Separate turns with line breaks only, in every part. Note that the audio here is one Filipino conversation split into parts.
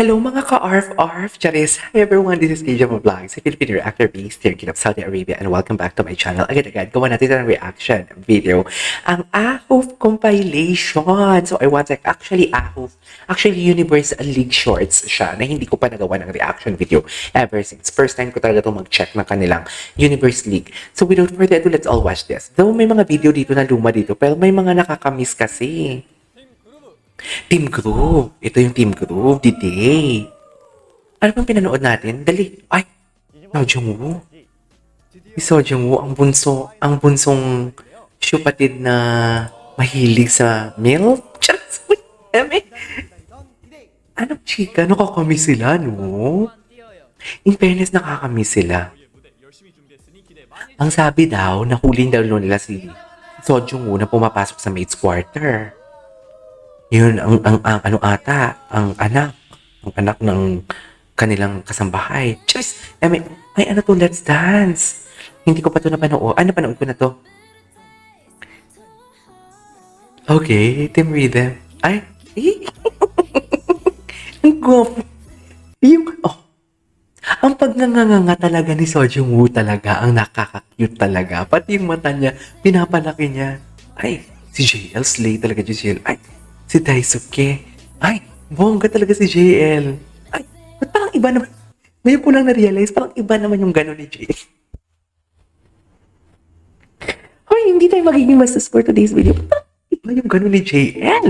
Hello mga ka-ARF-ARF! Charis! Hi everyone! This is Asia Vlogs, a Filipino reactor based here in Saudi Arabia, and welcome back to my channel. Agad-agad, gawa natin ng reaction video. Ang Ahoof compilation! So I want actually Ahoof, actually Universal League Shorts siya na hindi ko pa nagawa ng reaction video ever since. First time ko talaga itong mag-check ng kanilang Universe League. So without further ado, let's all watch this. Though may mga video dito na luma dito, pero may mga nakakamiss kasi. Team Groove. Ito yung Team Groove. Diday. Ano bang pinanood natin? Dali. Ay! Seo Jung-woo. Si Seo Jung-woo, ang bunsong syupatid na mahilig sa milk. Charas! Uy! Eme! Anong chika? Nakakamiss sila, no? In fairness, nakakamiss sila. Ang sabi daw, nahuling daw nila si Seo Jung-woo na pumapasok sa maid's quarter. Yun, ang ang anak ng kanilang kasambahay. Charis! Ay, ano to? Let's Dance! Hindi ko pa to napanood. Napanood ko na to. Okay, Team Rhythm. Ay! Ang gwapo. Ang pagnanganganga talaga ni Seo Jung-woo talaga, ang nakaka-cute talaga. Pati yung mata niya, pinapalaki niya. Ay, si JL, slay talaga si JL. Ay, si Daisuke. Ay, bongga talaga si JL. Ay, ba't parang iba naman? Ngayon ko lang na-realize, parang iba naman yung gano'n ni JL. Hoy, hindi tayo magiging masas for today's video. Parang iba yung gano'n ni JL.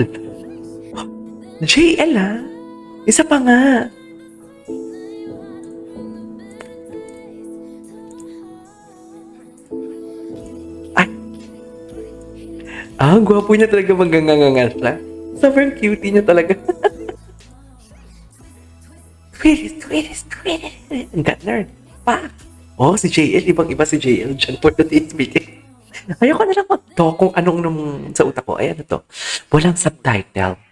JL ha? Isa pa nga. Ay. Ang gwapo niya talaga magangangangas na. Sobrang cutie niya talaga. Twitties. Ang gatner. Pa. Oh, si JL. Ibang-iba si JL dyan for today's video. Ayoko na lang mag-talk kung anong sa utak ko. Ayan na to. Walang subtitle.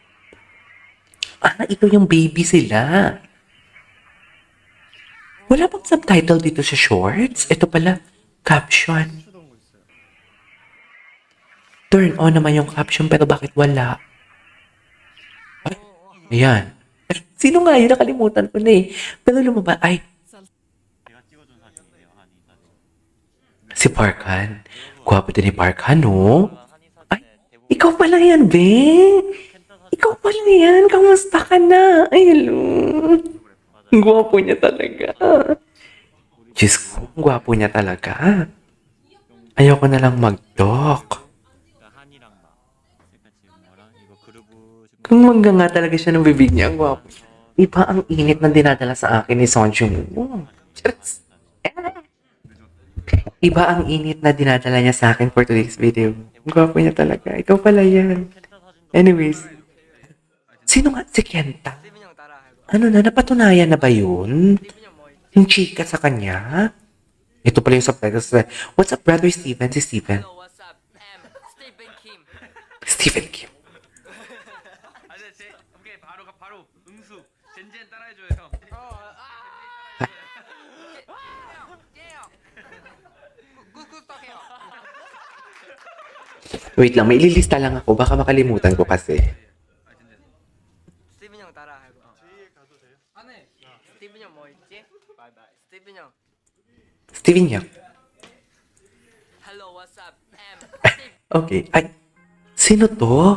Ito yung baby sila. Wala bang subtitle dito sa shorts? Ito pala, caption. Turn on naman yung caption pero bakit wala? Ay, ayan. Sino nga yun? Nakalimutan ko na eh. Pero lumaba, ay. Si Parkhan. Gwapo din ni Parkhan, no? Ay, ikaw pala yan, be. Ikaw pala yan. Kamusta ka na? Ay, hello. Gwapo niya talaga. Diyos ko, gwapo niya talaga. Ayoko na lang mag-talk. Kung nga talaga siya ng bibig niya, ang gwapo. Iba ang init na dinadala sa akin ni Seo Jung-woo. Iba ang init na dinadala niya sa akin for today's video. Ang gwapo niya talaga. Ikaw pala yan. Anyways. Sino nga si Kenta? Ano na, napatunayan na ba yun? Yung chika sa kanya? Ito pala yung subtitles. What's up, brother Steven? Si Steven.
Hello, what's up? Stephen Kim.
Stephen Kim.
오케이, 바로 응수. 젠젠 따라해줘요, 형. 꾹꾹떡해요.
Wait lang, may ililista lang ako. Baka makalimutan ko kasi.
스티븐 형 따라하고. 네. 스티븐 형 뭐 있지? 스티븐 형.
Steven Yang.
Hello, what's up?
Okay. Ay, sino to?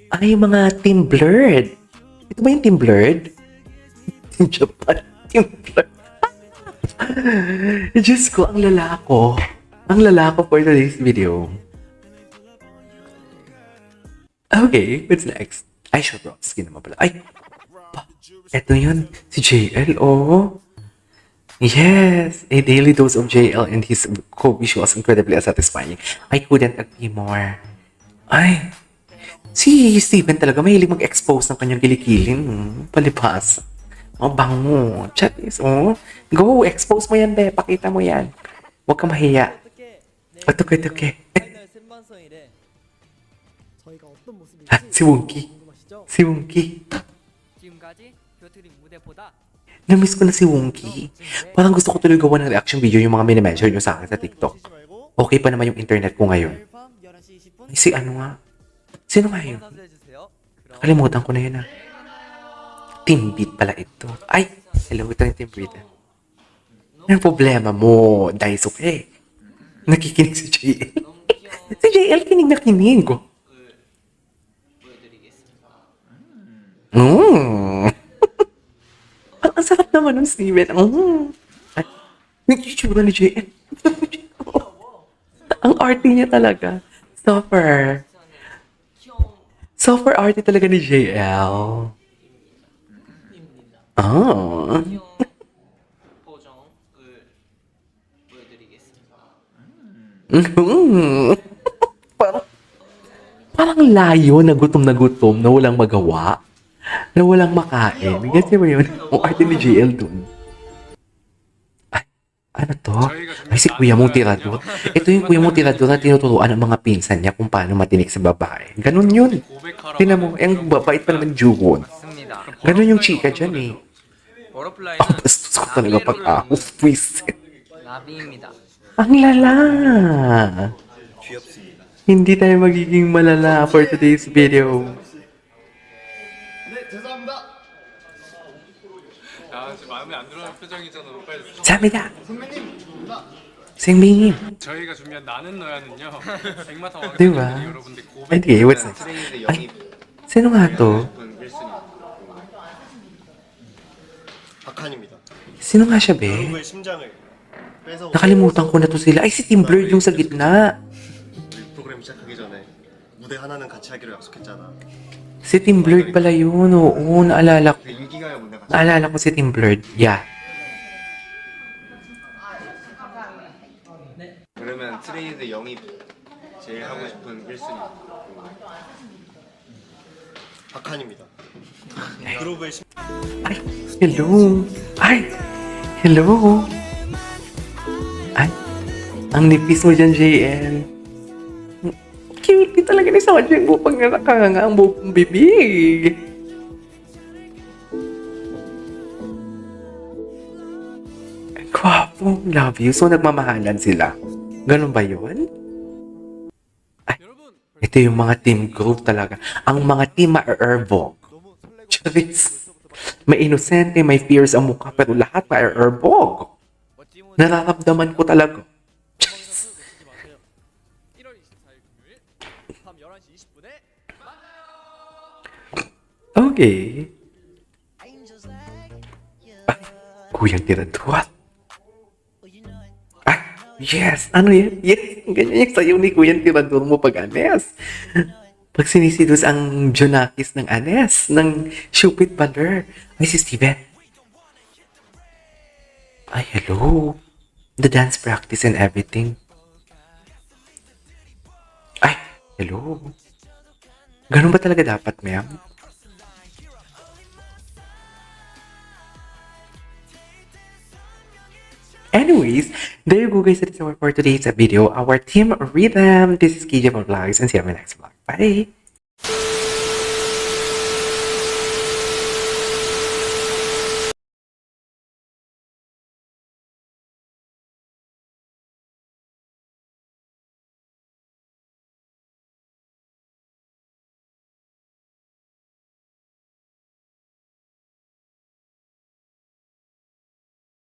Ay, mga Team Blurred. Ito ba yung Team Blurred? Team Japan. Team Blurred. Diyos ko, ang lalako. Ang lalako for today's video. Okay, what's next? Ay, Swarovski naman pala. Ay, eto yun. Si JL, oh. Yes, a daily dose of JL and his co-wish was incredibly satisfying. I couldn't agree more. Ay, si Steven talaga mahilig mag-expose ng kanyang kilikilin. Palibhas. Oh, bango. Chatis, oh. Go, expose mo yan, be. Pakita mo yan. Huwag ka mahiya. Otoke. Si Wonky. Si Wonky.
지금까지 벼트린 무대보다
Namiss ko na si Wonky. Parang gusto ko tuloy gawa ng reaction video yung mga minimension nyo sa akin sa TikTok. Okay pa naman yung internet ko ngayon. Ay, si ano nga? Sino nga yun?
해주세요. 그럼
Kalimutan ko na yun ah. Team Beat pala ito. Ay, hello, ito yung Team Beat. Anong problema mo, Daisuke? Nakikinig si JL. Si JL kinig na kinig ko. Mm. Ang sarap naman ng Steven. Ay, yung itsura ni JL. Ang arty niya talaga. Super. Super arty talaga ni JL. Oh. parang, parang layo na gutom na walang magawa. Na walang makain. Kasi mo yun? Ang arte ni JL dun. Ay, ano to? Ay, si Kuya mong tirador. Ito yung Kuya mong tirador na tinuturuan ng mga pinsan niya kung paano matinik sa babae. Ganun yun. Tingnan mo, ang babait pa naman Juwon.
맞습니다.
Ganun yung chika dyan eh.
버터플라이는
Oh, bastos ko talaga pag-ahos. Twist.
나비입니다.
Ang lala. Hindi tayo magiging malala for today's video.
야, 지금 마음에 안 들어가는 표정이잖아. 너 빨리.
Samida. Singmin.
저희가 준비한 나는 너야는요. 백마탄
Diba?
왕자님들이 여러분들 고백
Ay, di, what's next? Ay, sino nga to?
박한입니다.
Sino nga siya, be?
여러분의 심장을 뺏어
Nakalimutan ko na to sila. Ay, si Team Blurred yung sa gitna.
우리 프로그램 시작하기 전에 무대 하나는 같이 하기로 약속했잖아.
Si Team Blurred pala yun. Oo, naalala ko.
그 인기가요 무대 같이.
Naalala ko si Team Blurred. Yeah.
그러면 트레이드 영입 제일 하고 싶은 1순위. 박한입니다. 그룹의 심...
Ay, hello. Ay, hello. Ay, ang nipis mo dyan, JL. Cute talaga ni Sajang mo pag nakakanga ang buong bibig. Gwapo, love you. So, nagmamahalan sila. Ganun ba yun? Ay, ito yung mga team group talaga. Ang mga team ma-erbog. Charis. May inosente, may fears ang mukha, pero lahat ma-erbog. Nararamdaman ko talaga.
1월 24일 금요일 밤 11시 20분에
Okay. Ay, Kuyang Tirador. Ay, yes. Ano yan? Yes. Ganyan yung sayo ni Kuyang Tirador mo pag Anes. Pag sinisidos ang Junakis ng Anes, ng Cupid Baller. Ay, si Steven. Ay, hello. The dance practice and everything. Ay, hello. Ganun ba talaga dapat, ma'am? Anyways, there you go guys. That is our for today's video. Our team rhythm. This is KJ Vlogs and see you on my next vlog. Bye!